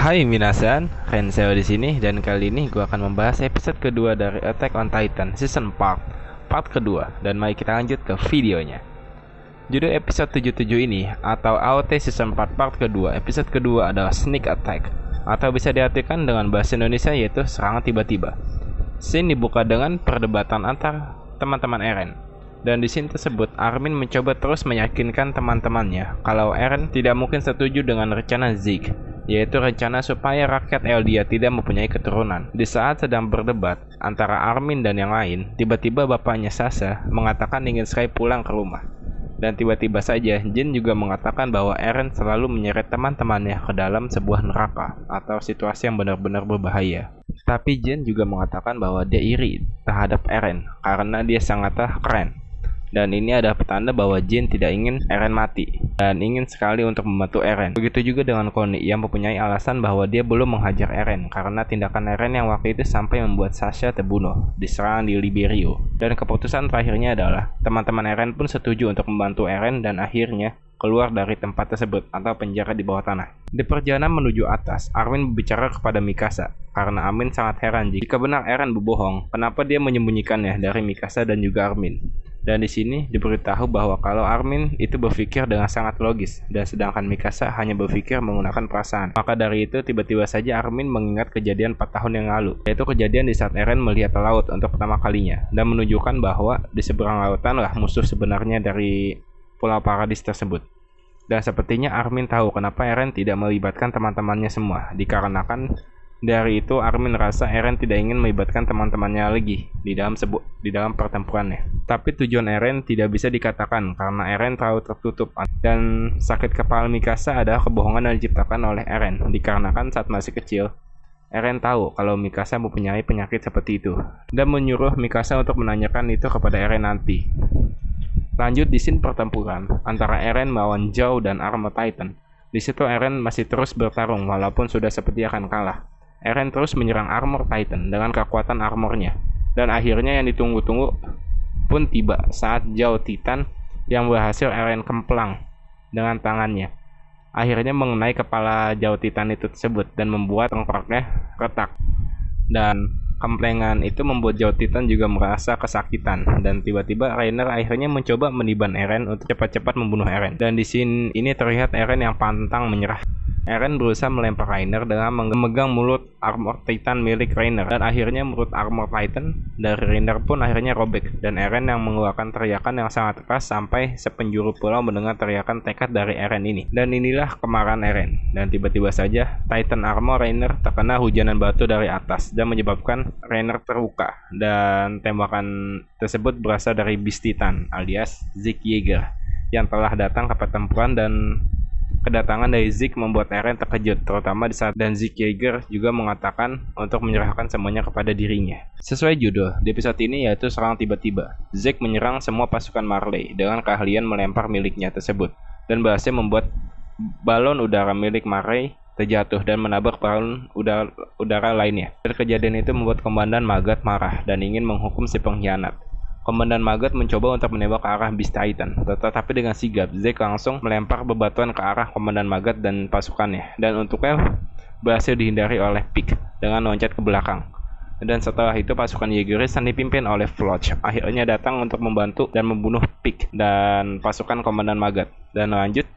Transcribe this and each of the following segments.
Hai minasan, Renseo di sini dan kali ini gue akan membahas episode kedua dari Attack on Titan Season 4, part kedua, dan mari kita lanjut ke videonya. Judul episode 77 ini atau AOT Season 4 part kedua, episode kedua adalah Sneak Attack atau bisa diartikan dengan bahasa Indonesia yaitu serangan tiba-tiba. Scene dibuka dengan perdebatan antar teman-teman Eren. Dan di scene tersebut, Armin mencoba terus meyakinkan teman-temannya kalau Eren tidak mungkin setuju dengan rencana Zeke, yaitu rencana supaya rakyat Eldia tidak mempunyai keturunan. Di saat sedang berdebat antara Armin dan yang lain, tiba-tiba bapaknya Sasha mengatakan ingin sekali pulang ke rumah. Dan tiba-tiba saja Jin juga mengatakan bahwa Eren selalu menyeret teman-temannya ke dalam sebuah neraka atau situasi yang benar-benar berbahaya. Tapi Jin juga mengatakan bahwa dia iri terhadap Eren karena dia sangatlah keren. Dan ini adalah petanda bahwa Jin tidak ingin Eren mati dan ingin sekali untuk membantu Eren. Begitu juga dengan Connie yang mempunyai alasan bahwa dia belum menghajar Eren karena tindakan Eren yang waktu itu sampai membuat Sasha terbunuh diserang di Liberio. Dan keputusan terakhirnya adalah teman-teman Eren pun setuju untuk membantu Eren dan akhirnya keluar dari tempat tersebut atau penjara di bawah tanah. Di perjalanan menuju atas, Armin berbicara kepada Mikasa karena Armin sangat heran jika benar Eren berbohong. Kenapa dia menyembunyikannya dari Mikasa dan juga Armin? Dan di sini diberitahu bahwa kalau Armin itu berpikir dengan sangat logis dan sedangkan Mikasa hanya berpikir menggunakan perasaan. Maka dari itu tiba-tiba saja Armin mengingat kejadian 4 tahun yang lalu, yaitu kejadian di saat Eren melihat laut untuk pertama kalinya dan menunjukkan bahwa di seberang lautan lah musuh sebenarnya dari Pulau Paradis tersebut. Dan sepertinya Armin tahu kenapa Eren tidak melibatkan teman-temannya semua, dikarenakan dari itu Armin merasa Eren tidak ingin melibatkan teman-temannya lagi di dalam pertempurannya. Tapi tujuan Eren tidak bisa dikatakan karena Eren terlalu tertutup, dan sakit kepala Mikasa adalah kebohongan yang diciptakan oleh Eren dikarenakan saat masih kecil Eren tahu kalau Mikasa mempunyai penyakit seperti itu dan menyuruh Mikasa untuk menanyakan itu kepada Eren nanti. Lanjut di scene pertempuran antara Eren melawan Zhao dan Armor Titan. Di situ Eren masih terus bertarung walaupun sudah seperti akan kalah. Eren terus menyerang Armor Titan dengan kekuatan armornya. Dan akhirnya yang ditunggu-tunggu pun tiba saat Zhao Titan yang berhasil Eren kemplang dengan tangannya. Akhirnya mengenai kepala Zhao Titan itu tersebut dan membuat tengkoraknya retak. Dan kemplengan itu membuat Zhao Titan juga merasa kesakitan. Dan tiba-tiba Reiner akhirnya mencoba meniban Eren untuk cepat-cepat membunuh Eren. Dan di sini ini terlihat Eren yang pantang menyerah. Eren berusaha melempar Reiner dengan memegang mulut Armor Titan milik Reiner, dan akhirnya mulut Armor Titan dari Reiner pun akhirnya robek, dan Eren yang mengeluarkan teriakan yang sangat keras sampai sepenjuru pulau mendengar teriakan tekad dari Eren ini. Dan inilah kemarahan Eren, dan tiba-tiba saja Titan Armor Reiner terkena hujanan batu dari atas dan menyebabkan Reiner terluka, dan tembakan tersebut berasal dari Beast Titan alias Zeke Yeager yang telah datang ke pertempuran. Dan kedatangan dari Zeke membuat Eren terkejut, terutama di saat dan Zeke Yeager juga mengatakan untuk menyerahkan semuanya kepada dirinya. Sesuai judul di episode ini yaitu serang tiba-tiba. Zeke menyerang semua pasukan Marley dengan keahlian melempar miliknya tersebut dan berhasil membuat balon udara milik Marley terjatuh dan menabrak balon udara lainnya. Dan kejadian itu membuat Komandan Magat marah dan ingin menghukum si pengkhianat. Komandan Magat mencoba untuk menembak ke arah Beast Titan, tetapi dengan sigap Zeke langsung melempar bebatuan ke arah Komandan Magat dan pasukannya, dan untuknya berhasil dihindari oleh Pieck dengan loncat ke belakang. Dan setelah itu pasukan Yeageris yang dipimpin oleh Floch akhirnya datang untuk membantu dan membunuh Pieck dan pasukan Komandan Magat. Dan lanjut,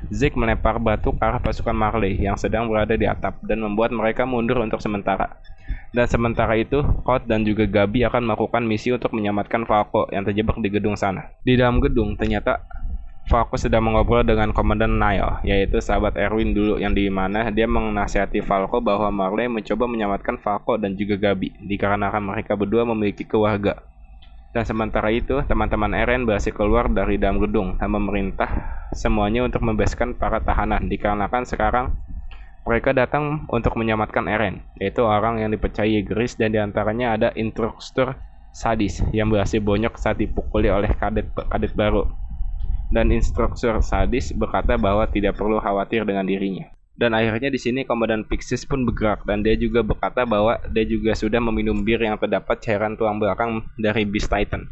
Zeke melempar batu ke arah pasukan Marley yang sedang berada di atap dan membuat mereka mundur untuk sementara. Dan sementara itu, Code dan juga Gabi akan melakukan misi untuk menyelamatkan Falco yang terjebak di gedung sana. Di dalam gedung, ternyata Falco sedang mengobrol dengan Komandan Nile, yaitu sahabat Erwin dulu, yang dimana dia menasihati Falco bahwa Marley mencoba menyelamatkan Falco dan juga Gabi, dikarenakan mereka berdua memiliki keluarga. Dan sementara itu, teman-teman Eren berhasil keluar dari dalam gedung dan memerintah semuanya untuk membebaskan para tahanan, dikarenakan sekarang mereka datang untuk menyelamatkan Eren, yaitu orang yang dipercayai Yeageris, dan diantaranya ada instruktur sadis yang berhasil bonyok saat dipukuli oleh kadet baru. Dan instruktur sadis berkata bahwa tidak perlu khawatir dengan dirinya. Dan akhirnya di sini Komandan Pixis pun bergerak, dan dia juga berkata bahwa dia juga sudah meminum bir yang terdapat cairan tulang belakang dari Beast Titan.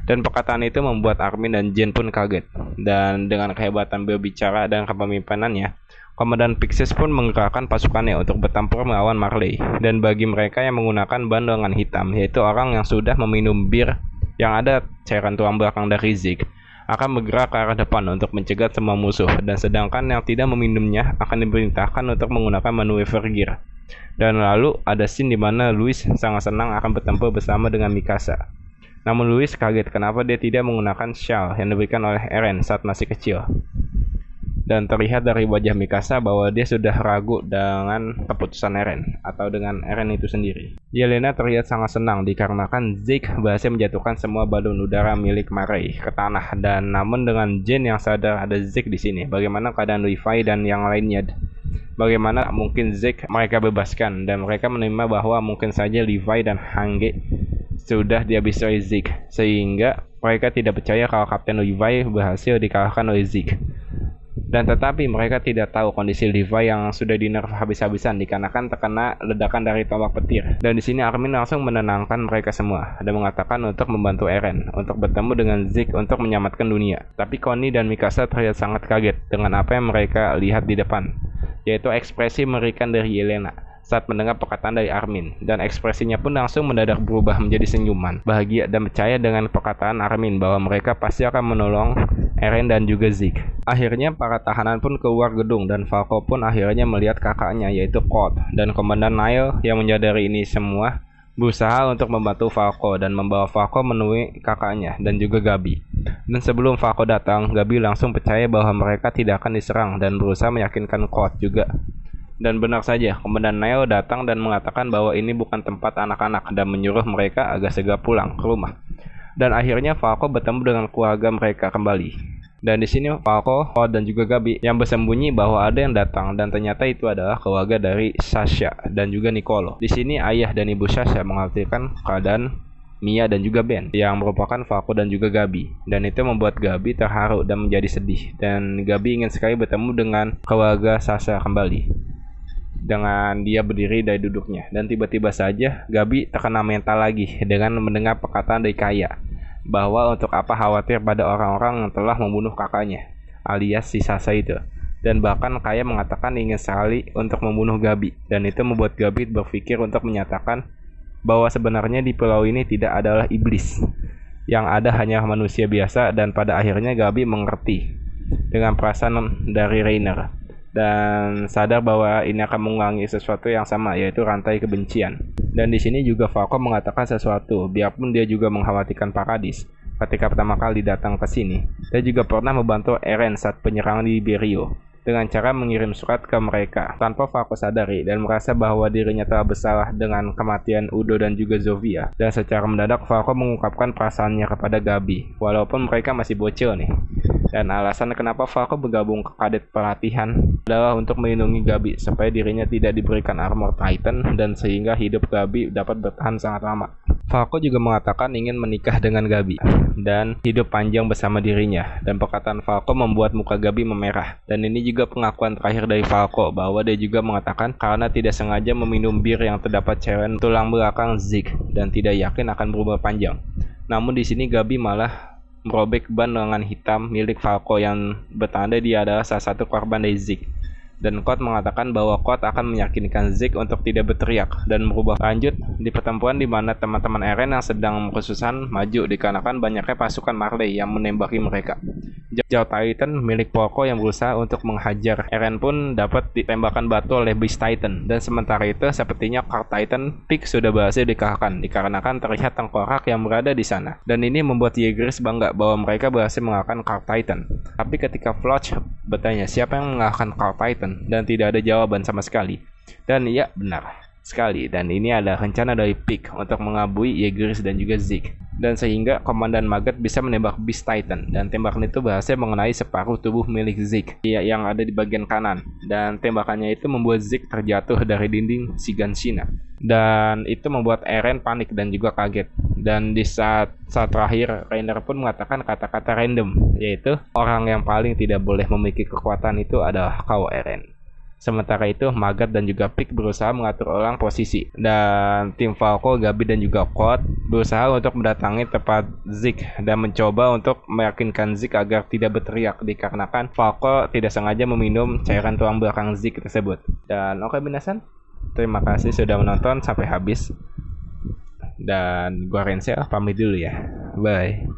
Dan perkataan itu membuat Armin dan Jin pun kaget. Dan dengan kehebatan berbicara dan kepemimpinannya, Komandan Pixis pun menggerakkan pasukannya untuk bertempur melawan Marley. Dan bagi mereka yang menggunakan ban lengan hitam, yaitu orang yang sudah meminum bir yang ada cairan tulang belakang dari Zeke, akan bergerak ke arah depan untuk mencegat semua musuh, dan sedangkan yang tidak meminumnya akan diperintahkan untuk menggunakan maneuver gear. Dan lalu ada scene di mana Louis sangat senang akan bertempur bersama dengan Mikasa. Namun Louis kaget kenapa dia tidak menggunakan shawl yang diberikan oleh Eren saat masih kecil. Dan terlihat dari wajah Mikasa bahwa dia sudah ragu dengan keputusan Eren atau dengan Eren itu sendiri. Yelena terlihat sangat senang dikarenakan Zeke berhasil menjatuhkan semua balon udara milik Marley ke tanah, dan namun dengan Jane yang sadar ada Zeke di sini, bagaimana keadaan Levi dan yang lainnya? Bagaimana mungkin Zeke mereka bebaskan, dan mereka menerima bahwa mungkin saja Levi dan Hange sudah dihabisi oleh Zeke, sehingga mereka tidak percaya kalau Kapten Levi berhasil dikalahkan oleh Zeke. Dan tetapi mereka tidak tahu kondisi Levi yang sudah dinerf habis-habisan dikarenakan terkena ledakan dari tombak petir. Dan di sini Armin langsung menenangkan mereka semua dan mengatakan untuk membantu Eren untuk bertemu dengan Zeke untuk menyelamatkan dunia. Tapi Connie dan Mikasa terlihat sangat kaget dengan apa yang mereka lihat di depan, yaitu ekspresi mengerikan dari Yelena saat mendengar perkataan dari Armin, dan ekspresinya pun langsung mendadak berubah menjadi senyuman, bahagia dan percaya dengan perkataan Armin bahwa mereka pasti akan menolong Eren dan juga Zeke. Akhirnya para tahanan pun keluar gedung dan Falco pun akhirnya melihat kakaknya yaitu Code, dan Komandan Nile yang menyadari ini semua berusaha untuk membantu Falco dan membawa Falco menemui kakaknya dan juga Gabi. Dan sebelum Falco datang, Gabi langsung percaya bahwa mereka tidak akan diserang dan berusaha meyakinkan Code juga. Dan benar saja, Komandan Nile datang dan mengatakan bahwa ini bukan tempat anak-anak dan menyuruh mereka agar segera pulang ke rumah. Dan akhirnya Falco bertemu dengan keluarga mereka kembali. Dan di sini Falco, Code dan juga Gabi yang bersembunyi bahwa ada yang datang, dan ternyata itu adalah keluarga dari Sasha dan juga Nicolo. Di sini ayah dan ibu Sasha mengatakan keadaan Mia dan juga Ben yang merupakan Falco dan juga Gabi, dan itu membuat Gabi terharu dan menjadi sedih, dan Gabi ingin sekali bertemu dengan keluarga Sasha kembali. Dengan dia berdiri dari duduknya, dan tiba-tiba saja Gabi terkena mental lagi dengan mendengar perkataan dari Kaya bahwa untuk apa khawatir pada orang-orang yang telah membunuh kakaknya alias si Sasha itu, dan bahkan Kaya mengatakan ingin sekali untuk membunuh Gabi, dan itu membuat Gabi berpikir untuk menyatakan bahwa sebenarnya di pulau ini tidak adalah iblis, yang ada hanya manusia biasa. Dan pada akhirnya Gabi mengerti dengan perasaan dari Reiner dan sadar bahwa ini akan mengulangi sesuatu yang sama, yaitu rantai kebencian. Dan di sini juga Falco mengatakan sesuatu, biarpun dia juga mengkhawatirkan Paradis ketika pertama kali datang ke sini. Dia juga pernah membantu Eren saat penyerangan di Berio dengan cara mengirim surat ke mereka tanpa Falco sadari, dan merasa bahwa dirinya telah bersalah dengan kematian Udo dan juga Zofia. Dan secara mendadak Falco mengungkapkan perasaannya kepada Gabi walaupun mereka masih bocil nih. Dan alasan kenapa Falco bergabung ke kadet pelatihan adalah untuk melindungi Gabi supaya dirinya tidak diberikan armor Titan, dan sehingga hidup Gabi dapat bertahan sangat lama. Falco juga mengatakan ingin menikah dengan Gabi dan hidup panjang bersama dirinya, dan perkataan Falco membuat muka Gabi memerah. Dan ini juga pengakuan terakhir dari Falco bahwa dia juga mengatakan karena tidak sengaja meminum bir yang terdapat cairan tulang belakang Zeke dan tidak yakin akan berubah panjang. Namun di sini Gabi malah merobek ban lengan hitam milik Falco yang bertanda dia adalah salah satu korban dari Zeke. Dan Code mengatakan bahwa Code akan meyakinkan Zeke untuk tidak berteriak dan merubah. Lanjut di pertempuran di mana teman-teman Eren yang sedang kesusahan maju dikarenakan banyaknya pasukan Marley yang menembaki mereka. Jaw Titan milik Falco yang berusaha untuk menghajar Eren pun dapat ditembakkan batu oleh Beast Titan, dan sementara itu sepertinya Card Titan Peak sudah berhasil dikalahkan dikarenakan terlihat tengkorak yang berada di sana. Dan ini membuat Ygritte bangga bahwa mereka berhasil mengalahkan Card Titan. Tapi ketika Floch bertanya siapa yang mengalahkan Card Titan, dan tidak ada jawaban sama sekali. Dan iya, benar sekali, dan ini adalah rencana dari Peak untuk mengabui Ygritte dan juga Zeke. Dan sehingga Komandan Magat bisa menembak Beast Titan, dan tembakan itu berhasil mengenai separuh tubuh milik Zeke yang ada di bagian kanan, dan tembakannya itu membuat Zeke terjatuh dari dinding Shiganshina. Dan itu membuat Eren panik dan juga kaget. Dan di saat terakhir Reiner pun mengatakan kata-kata random, yaitu orang yang paling tidak boleh memiliki kekuatan itu adalah kau, Eren. Sementara itu, Magat dan juga Pick berusaha mengatur ulang posisi. Dan tim Falco, Gabi dan juga Code berusaha untuk mendatangi tempat Zeke dan mencoba untuk meyakinkan Zeke agar tidak berteriak dikarenakan Falco tidak sengaja meminum cairan tulang belakang Zeke tersebut. Dan oke Binasan, terima kasih sudah menonton sampai habis. Dan gua Rensel pamit dulu ya. Bye.